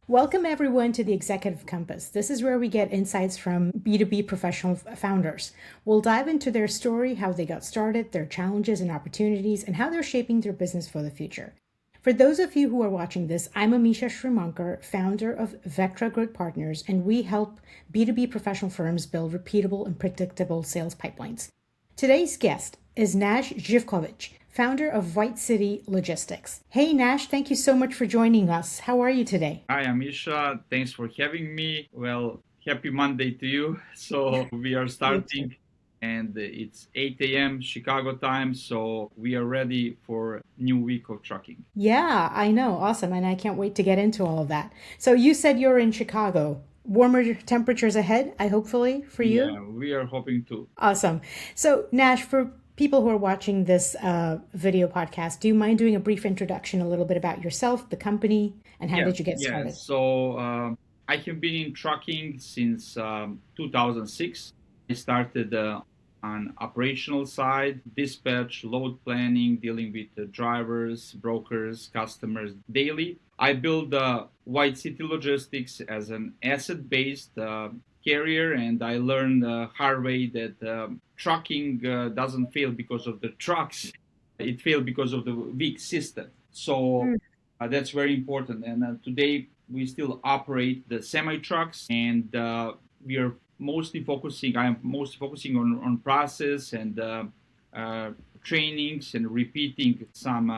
Welcome, everyone, to the Executive Compass. This is where we get insights from B2B professional founders. We'll dive into their story, how they got started, their challenges and opportunities, and how they're shaping their business for the future. For those of you who are watching this, I'm Amisha Srimankar, founder of Vectra Growth Partners, and we help B2B professional firms build repeatable and predictable sales pipelines. Today's guest is Nash Zivkovic, founder of White City Logistics. Hey, Nash, thank you so much for joining us. How are you today? Hi, Amisha. Thanks for having me. Well, happy Monday to you. So we are You too. starting and it's 8 a.m. Chicago time. So we are ready for new week of trucking. Yeah, I know. Awesome. And I can't wait to get into all of that. So you said you're in Chicago. Warmer temperatures ahead, I hopefully for you. Yeah, we are hoping to. Awesome. So, Nash, for people who are watching this video podcast, do you mind doing a brief introduction, a little bit about yourself, the company, and how Yes, did you get yes. started? So I have been in trucking since 2006. I started on operational side, dispatch, load planning, dealing with drivers, brokers, customers daily. I built White City Logistics as an asset-based carrier, and I learned the hard way that trucking doesn't fail because of the trucks; it failed because of the weak system. So that's very important. And today we still operate the semi trucks, and we are mostly focusing. I am mostly focusing on process and uh, trainings and repeating some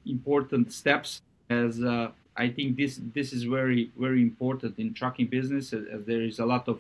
important steps. As I think this is very important in trucking business, as there is a lot of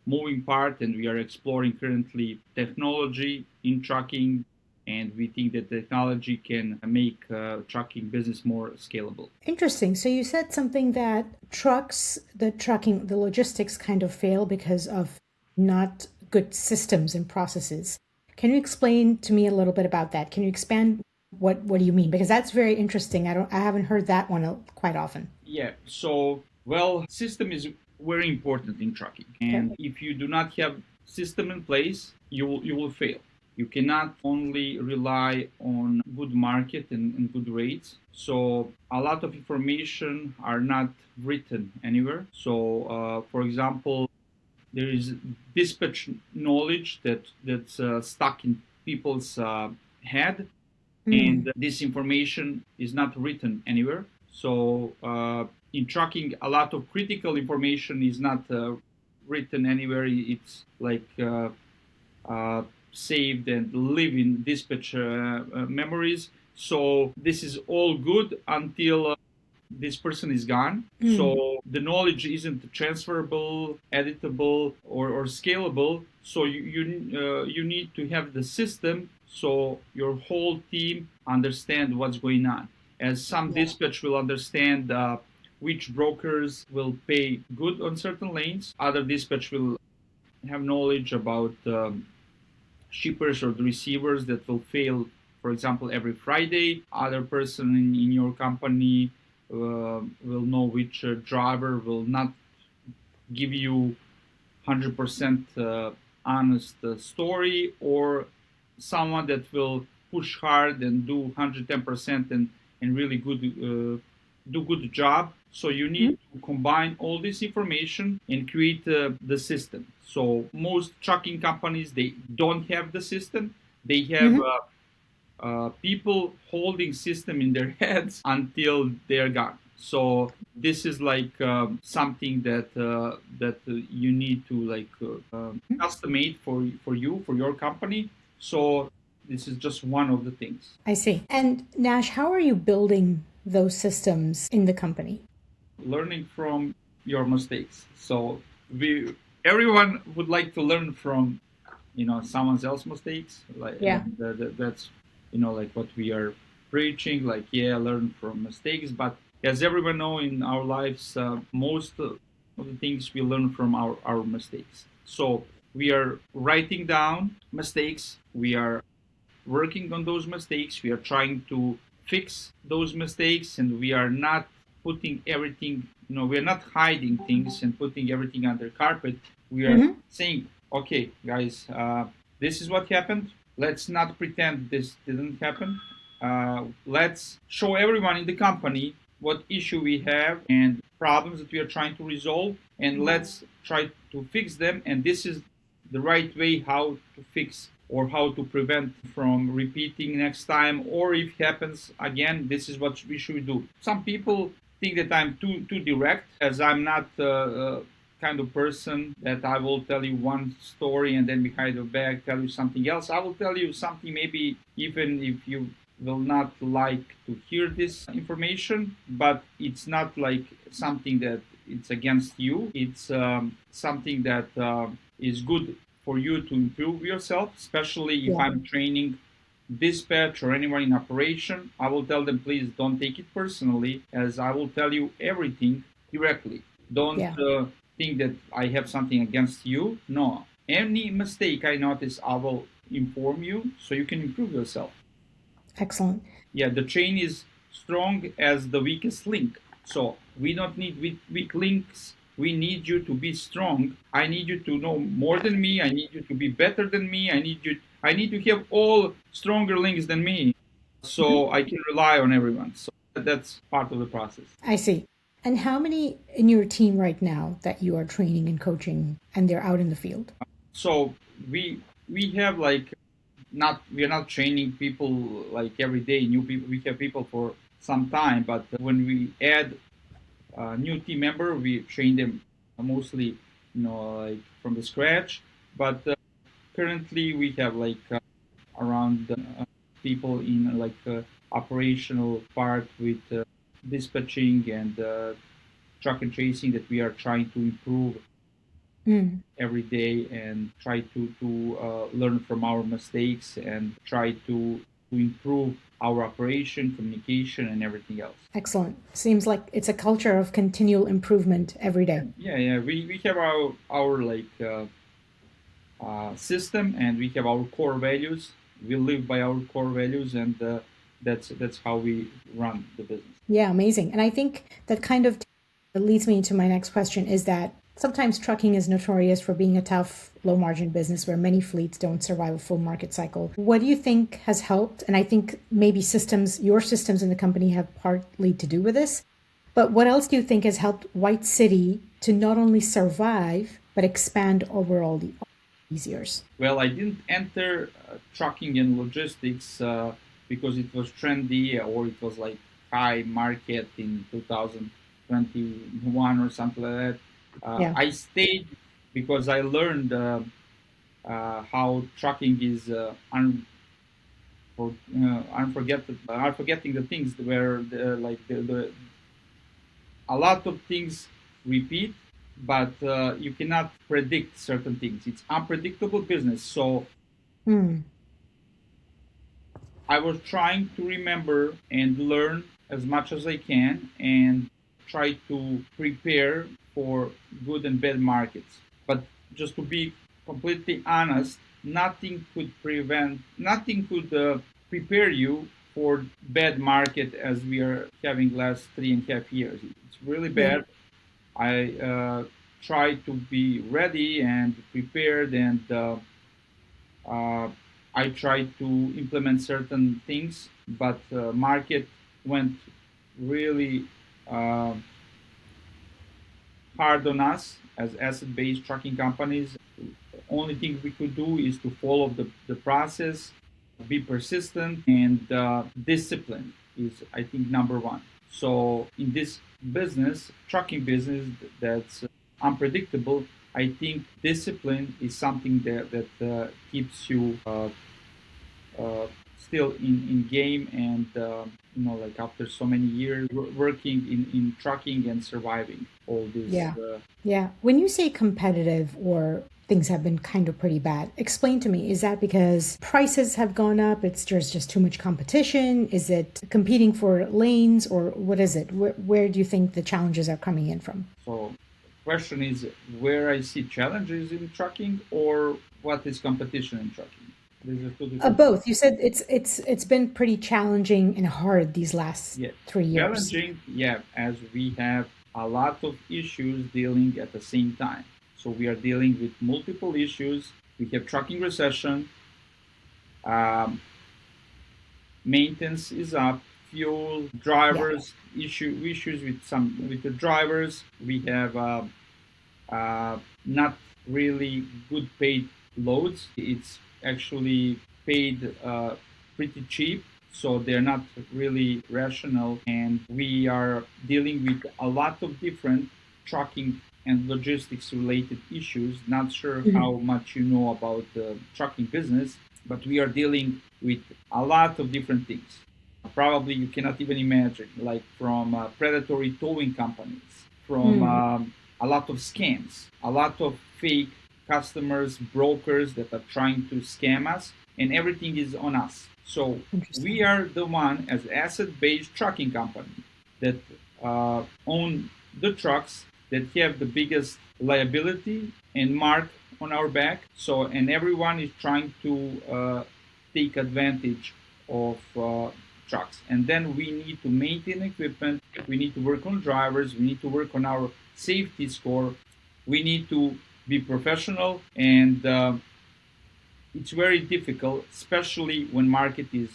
moving part, and we are exploring currently technology in trucking, and we think that technology can make trucking business more scalable. Interesting. So you said something that the logistics kind of fail because of not good systems and processes. Can you explain to me a little bit about that? Can you expand what do you mean? Because that's very interesting. I haven't heard that one quite often. Yeah. So, well, system is very important in trucking, Okay. and if you do not have system in place, you will fail. You cannot only rely on good market and good rates. So a lot of information are not written anywhere. So, for example, there is dispatch knowledge that's stuck in people's head, Mm. and this information is not written anywhere. So in tracking, a lot of critical information is not written anywhere. It's like uh, saved and live in dispatch memories. So this is all good until this person is gone. Mm. So the knowledge isn't transferable, editable, or scalable. So you need to have the system so your whole team understand what's going on. As some Yeah. dispatch will understand which brokers will pay good on certain lanes, other dispatch will have knowledge about shippers or the receivers that will fail, for example, every Friday. Other person in your company will know which driver will not give you 100% honest story, or someone that will push hard and do 110% and really do good job. So you Mm. need to combine all this information and create the system. So most trucking companies, they don't have the system. They have Hmm. people holding system in their heads until they're gone. So this is like something that you need to like custom made for you for your company. So this is just one of the things. I see. And Nash, how are you building those systems in the company? Learning from your mistakes. So we everyone would like to learn from someone else's mistakes, like, Yeah. and that's like what we are preaching, like, yeah, learn from mistakes. But as everyone know, in our lives, most of the things we learn from our mistakes. So we are writing down mistakes, we are working on those mistakes, we are trying to fix those mistakes, and we are not putting everything, we are not hiding things and putting everything under carpet. We are Hmm. saying, okay, guys, this is what happened. Let's not pretend this didn't happen. Let's show everyone in the company what issue we have and problems that we are trying to resolve, and let's try to fix them. And this is the right way how to fix or how to prevent from repeating next time. Or if it happens again, this is what we should do. Some people think that I'm too direct, as I'm not kind of person that I will tell you one story and then behind your back tell you something else. I will tell you something maybe even if you will not like to hear this information, but it's not like something that it's against you. It's something that is good for you to improve yourself, especially if Yeah. I'm training dispatch or anyone in operation. I will tell them, please don't take it personally, as I will tell you everything directly. Don't Yeah. think that I have something against you. No. Any mistake I notice, I will inform you so you can improve yourself. Excellent. Yeah, the chain is strong as the weakest link. So we don't need weak links. We need you to be strong. I need you to know more than me. I need you to be better than me. I need to have all stronger links than me Mhm. so I can rely on everyone. So that's part of the process. I see. And how many in your team right now that you are training and coaching and they're out in the field? So we have like not we are not training people like every day new people. We have people for some time, but when we add new team member, we train them mostly, like from the scratch. But currently, we have like around people in like operational part with dispatching and truck and tracing that we are trying to improve Mm. every day and try to learn from our mistakes and try to improve our operation, communication, and everything else. Excellent. Seems like it's a culture of continual improvement every day. Yeah. We have our like system, and we have our core values. We live by our core values, and that's how we run the business. Yeah, amazing. And I think that kind of leads me to my next question is that sometimes trucking is notorious for being a tough, low margin business where many fleets don't survive a full market cycle. What do you think has helped? And I think maybe your systems in the company have partly to do with this. But what else do you think has helped White City to not only survive, but expand overall these years? Well, I didn't enter trucking and logistics because it was trendy or it was like high market in 2021 or something like that. Yeah. I stayed because I learned how trucking is unforgetting the things where a lot of things repeat, but you cannot predict certain things. It's unpredictable business. So Mm. I was trying to remember and learn as much as I can and try to prepare for good and bad markets. But just to be completely honest, nothing could prepare you for bad market as we are having last 3.5 years. It's really Yeah. bad. I try to be ready and prepared, and uh, I tried to implement certain things, but market went really uh, hard on us as asset-based trucking companies. The only thing we could do is to follow the process, be persistent, and discipline is, I think, number one. So in this business, trucking business that's unpredictable, I think discipline is something that keeps you still in game and like after so many years working in trucking and surviving all this Yeah. Yeah. When you say competitive or things have been kind of pretty bad, explain to me, is that because prices have gone up? It's just too much competition? Is it competing for lanes or what is it? Where do you think the challenges are coming in from? so question is where I see challenges in trucking or what is competition in trucking. These are two different things. Both. You said it's been pretty challenging and hard these last Yeah, 3 years. challenging, yeah, as we have a lot of issues dealing at the same time. So we are dealing with multiple issues. We have trucking recession. um, Maintenance is up, fuel, Yeah. drivers, issues with the drivers. We have not really good paid loads. It's actually paid pretty cheap, so they're not really rational. And we are dealing with a lot of different trucking and logistics related issues. Not sure Mhm. how much you know about the trucking business, but we are dealing with a lot of different things. Probably you cannot even imagine, like from predatory towing companies, from Mm. a lot of scams, a lot of fake customers, brokers that are trying to scam us, and everything is on us. So we Interesting. are the one as asset-based trucking company that own the trucks that have the biggest liability and mark on our back. So and everyone is trying to take advantage of trucks. And then we need to maintain equipment. We need to work on drivers. We need to work on our safety score. We need to be professional, and it's very difficult, especially when market is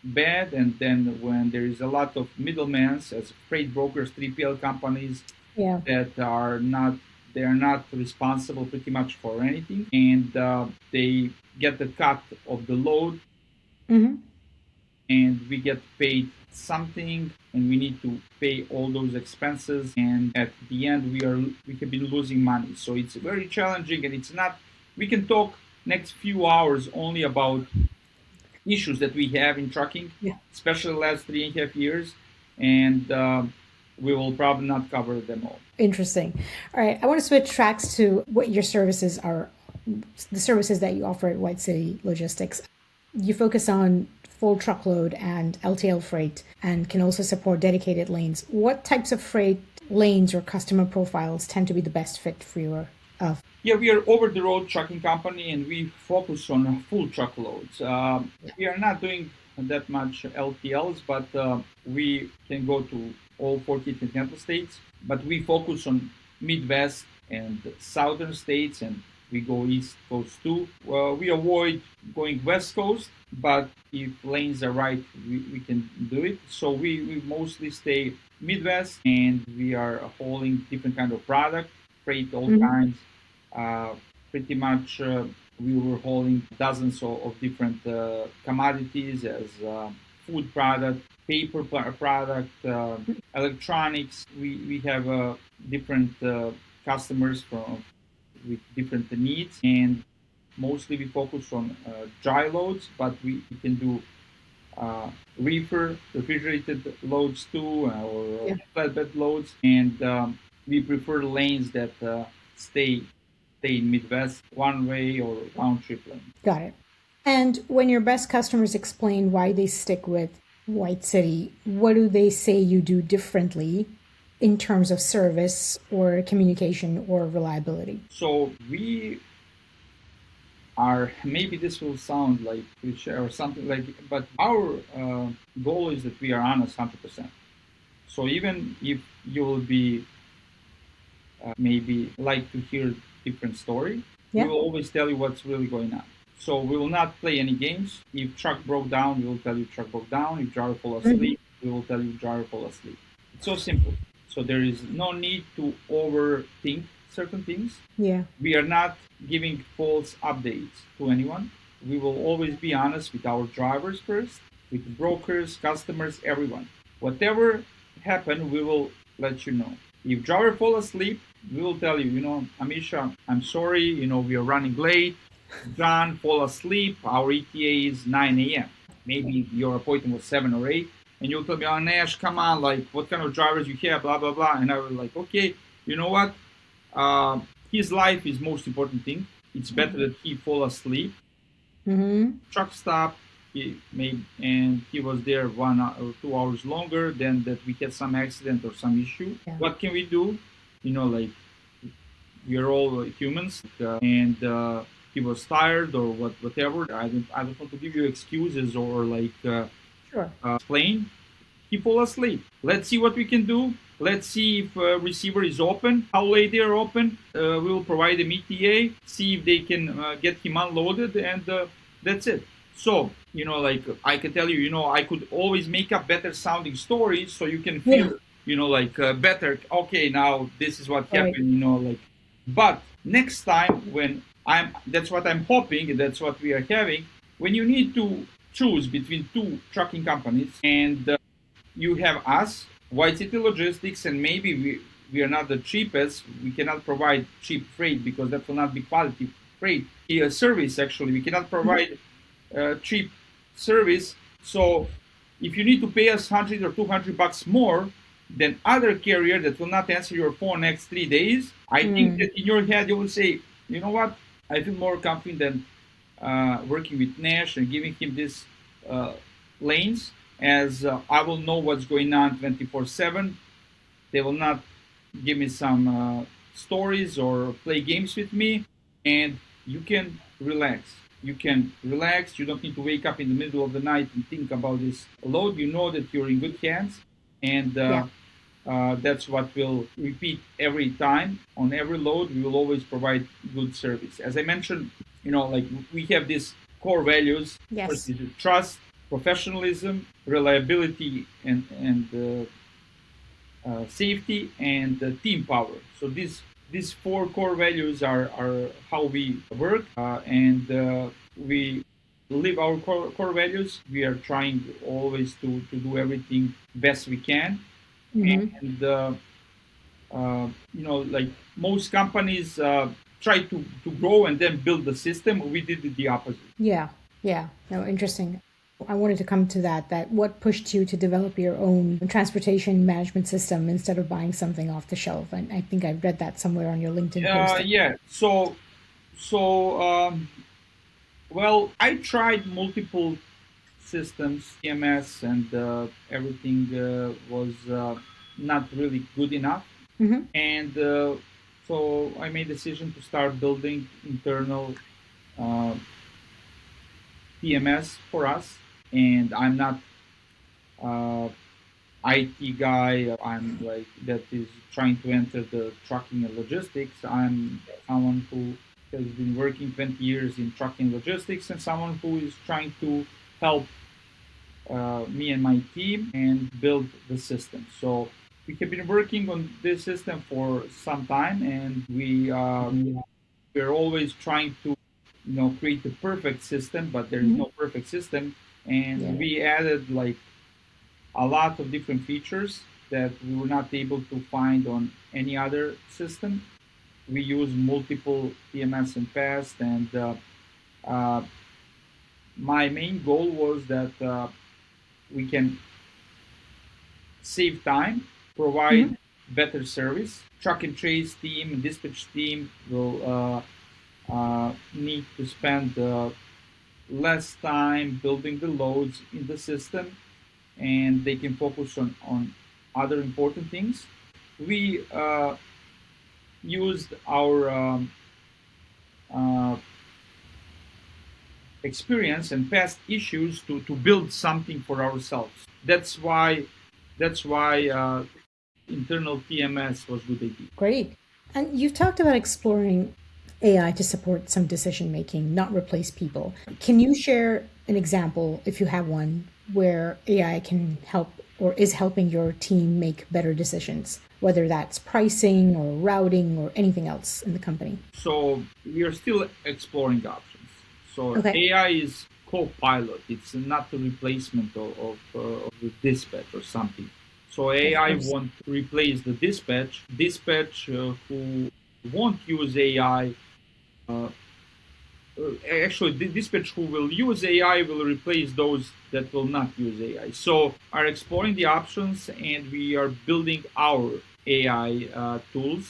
bad, and then when there is a lot of middlemen as freight brokers, 3PL companies Yeah. that are not they are not responsible pretty much for anything, and they get the cut of the load, Hmm. and we get paid something, and we need to pay all those expenses, and at the end we have been losing money. So it's very challenging, and it's not we can talk next few hours only about issues that we have in trucking, Yeah. especially the last 3.5 years, and we will probably not cover them all. Interesting. All right. I want to switch tracks to what your services are, the services that you offer at White City Logistics. You focus on full truckload and LTL freight and can also support dedicated lanes. What types of freight lanes or customer profiles tend to be the best fit for your Yeah, we are over the road trucking company, and we focus on full truckloads. We are not doing that much LTLs, but we can go to all 40 continental states. But we focus on Midwest and southern states, and we go East Coast too. We avoid going West Coast, but if lanes are right, we can do it. So we mostly stay Midwest, and we are hauling different kind of product, freight, all Mhm. kinds. uh, Pretty much, we were hauling dozens of different commodities as food product, paper product, electronics. We have different customers from with different needs, and mostly we focus on dry loads, but we can do refrigerated loads too, or Yeah. flatbed loads, and we prefer lanes that stay in Midwest one way or round trip lane. Got it. And when your best customers explain why they stick with White City, what do they say you do differently in terms of service or communication or reliability? So we are, maybe this will sound like cliche or something like, but our goal is that we are honest 100%. So even if you will be maybe like to hear different story, we Yeah. will always tell you what's really going on. So we will not play any games. If truck broke down, we will tell you truck broke down. If driver fall Hmm. asleep, we will tell you driver fall asleep. It's so simple. So there is no need to overthink certain things. Yeah. We are not giving false updates to anyone. We will always be honest with our drivers first, with brokers, customers, everyone. Whatever happened, we will let you know. If driver fall asleep, we will tell you, Amisha, I'm sorry, we are running late. John fall asleep. Our ETA is 9 a.m. Maybe your appointment was 7 or 8. And you'll tell me, oh, Nash, come on, like, what kind of drivers you have, blah, blah, blah. And I was like, okay, you know what? Uh, his life is most important thing. It's better that he fall asleep. Hmm. Truck stop. He made and he was there 1 or 2 hours longer than that we had some accident or some issue. Yeah. What can we do? Like we are all humans, and he was tired or whatever. I don't want to give you excuses or like Sure. explain. He fall asleep. Let's see what we can do. Let's see if receiver is open, how late they are open. We will provide them ETA, see if they can get him unloaded, and that's it. So, like I can tell you, I could always make up better sounding stories so you can Yeah. feel, like better. Okay, now this is what Right. happened, like. But next time when that's what I'm hoping, and that's what we are having. When you need to choose between two trucking companies, and you have us, White City Logistics, and maybe we are not the cheapest. We cannot provide cheap freight because that will not be quality freight. Service actually, we cannot Mhm. provide cheap service. So if you need to pay us 100 or 200 bucks more than other carrier that will not answer your phone next 3 days, I think Mm. that in your head you will say, you know what, I feel more confident than working with Nash and giving him these uh, lanes, as I will know what's going on 24/7. They will not give me some stories or play games with me, and you can relax. You can relax. You don't need to wake up in the middle of the night and think about this load. You know that you're in good hands, and Yeah. that's what will repeat every time. On every load, we will always provide good service. As I mentioned, like we have these core values. First Yes. is trust, professionalism, reliability, and safety, and team power. So these four core values are how we work, and we live our core values. We are trying always to do everything best we can, Hmm. and like most companies try to grow and then build the system. We did the opposite. Yeah. Yeah. No, interesting. I wanted to come to that what pushed you to develop your own transportation management system instead of buying something off the shelf. And I think I read that somewhere on your LinkedIn posting. Yeah. So well, I tried multiple systems, TMS, and everything was not really good enough. Hmm. And so I made a decision to start building internal uh, TMS for us. And I'm not IT guy. I'm like that is trying to enter the trucking and logistics. I'm someone who has been working 20 years in trucking logistics, and someone who is trying to help me and my team and build the system. So we have been working on this system for some time, and we're always trying to create the perfect system, but there is Hmm. no perfect system. Yeah. And we added like a lot of different features that we were not able to find on any other system. We use multiple TMS in past, and uh, my main goal was that we can save time, Hmm. provide better service. Truck and trace team and dispatch team will need to spend less time building the loads in the system, and they can focus on other important things. We used our uh, experience and past issues to build something for ourselves. That's why internal TMS was good idea. Great. And you've talked about exploring AI to support some decision making, not replace people. Can you share an example, if you have one, where AI can help or is helping your team make better decisions, whether that's pricing or routing or anything else in the company? So we are still exploring options. So Okay. AI is co-pilot. It's not a replacement of the dispatch or something. So Of AI course. won't replace the dispatch. Dispatch who won't use AI, uh, actually the dispatch who will use AI will replace those that will not use AI. So are exploring the options, and we are building our AI tools.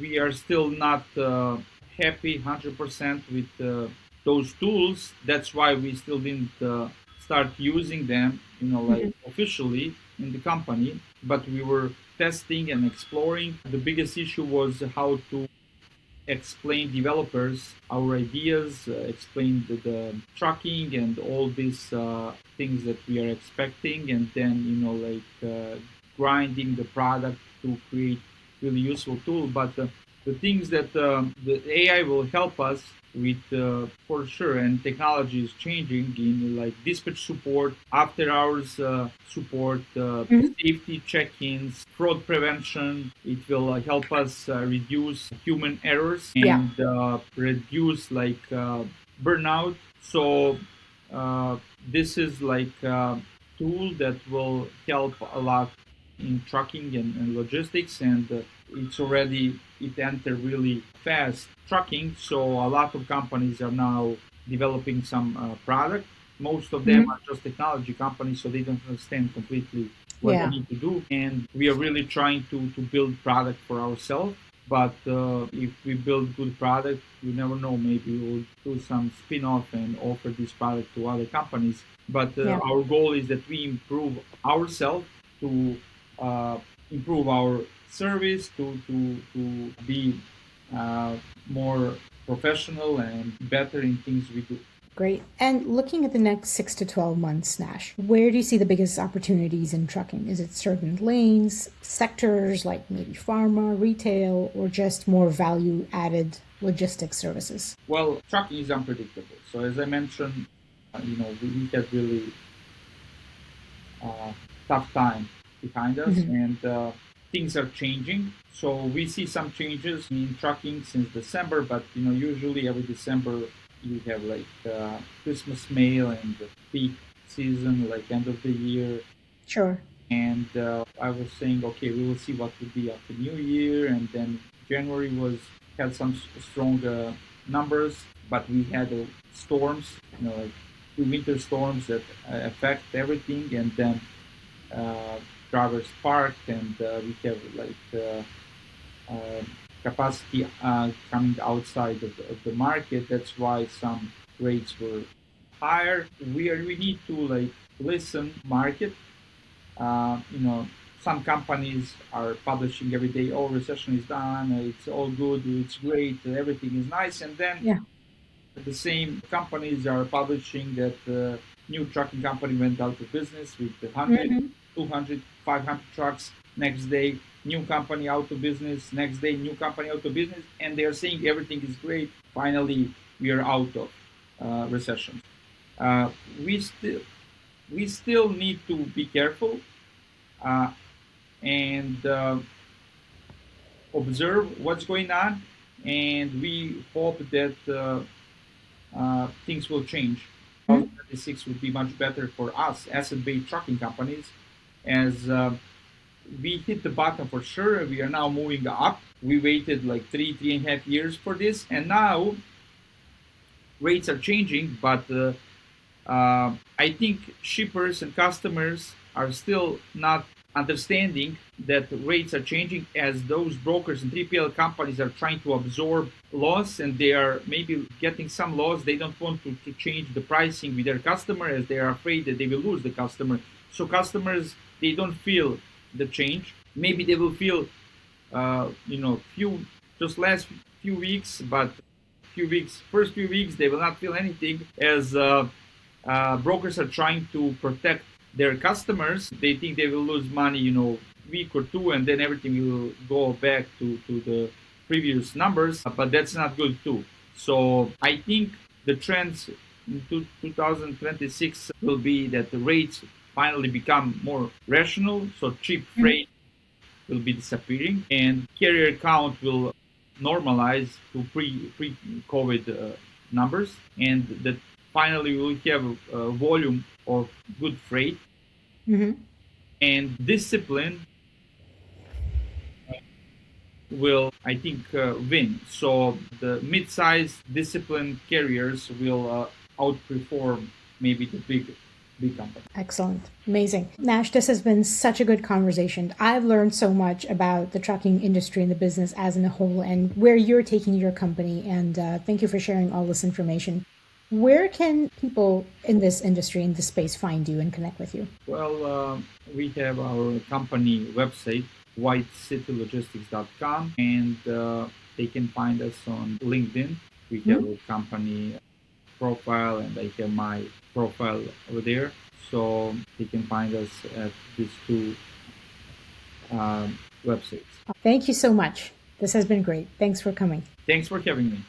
We are still not happy 100% with those tools. That's why we still didn't start using them, like Mhm. officially in the company. But we were testing and exploring. The biggest issue was how to explain developers our ideas, explain the tracking and all these things that we are expecting, and then grinding the product to create really useful tool. But the things that the AI will help us with for sure, and technology is changing in like dispatch support, after hours support, Mhm. safety check-ins, fraud prevention. It will help us reduce human errors Yeah. and reduce like burnout. So uh, this is like a tool that will help a lot in trucking and logistics, and it entered really fast trucking. So a lot of companies are now developing some product. Most of them Mhm. are just technology companies, so they don't understand completely what they Yeah. need to do. And we are really trying to build product for ourselves. But if we build good product, you never know. Maybe we'll do some spin-off and offer this product to other companies. But Yeah. our goal is that we improve ourselves to uh, improve our service, to be uh, more professional and better in things we do. Great. And looking at the next 6 to 12 months, Nash, where do you see the biggest opportunities in trucking? Is it certain lanes, sectors like maybe pharma, retail, or just more value added logistics services? Well, trucking is unpredictable. So as I mentioned, we had really uh, tough time behind us, Hmm. and things are changing. So we see some changes in trucking since December, but usually every December you have like Christmas mail and the peak season, like end of the year. Sure. And I was saying, okay, we will see what will be after New Year, and then January was had some strong numbers, but we had storms, like two winter storms that affect everything, and then uh, drivers parked, and we have like uh, capacity coming outside of the market. That's why some rates were higher. We need to like listen market. Some companies are publishing every day, oh, recession is done, it's all good, it's great, everything is nice, and then Yeah. the same companies are publishing that new trucking company went out of business with 100, Hmm. 200, 500 trucks. Next day, new company out of business. Next day, new company out of business. And they are saying everything is great. Finally, we are out of recession. Uh, we still we still need to be careful uh, and observe what's going on. And we hope that things will change. 2026 would be much better for us, asset-based trucking companies, as we hit the bottom for sure. We are now moving up. We waited like 3.5 years for this, and now rates are changing. But I think shippers and customers are still not understanding that rates are changing, as those brokers and 3PL companies are trying to absorb loss, and they are maybe getting some loss. They don't want to change the pricing with their customer, as they are afraid that they will lose the customer. So customers, they don't feel the change. Maybe they will feel few just last few weeks, but first few weeks they will not feel anything, as brokers are trying to protect their customers. They think they will lose money, week or two, and then everything will go back to the previous numbers. But that's not good too. So I think the trends in 2026 will be that the rates finally become more rational. So cheap Hmm. freight will be disappearing, and carrier count will normalize to pre COVID numbers, and that finally we'll have a volume of good freight, Hmm. and discipline will, I think, win. So the mid-sized disciplined carriers will outperform maybe the big companies. Excellent. Amazing. Nash, this has been such a good conversation. I've learned so much about the trucking industry and the business as in a whole and where you're taking your company. And thank you for sharing all this information. Where can people in this industry, in this space, find you and connect with you? Well, we have our company website, whitecitylogistics.com, and they can find us on LinkedIn. We have Hmm? a company profile, and I have my profile over there. So they can find us at these two websites. Thank you so much. This has been great. Thanks for coming. Thanks for having me.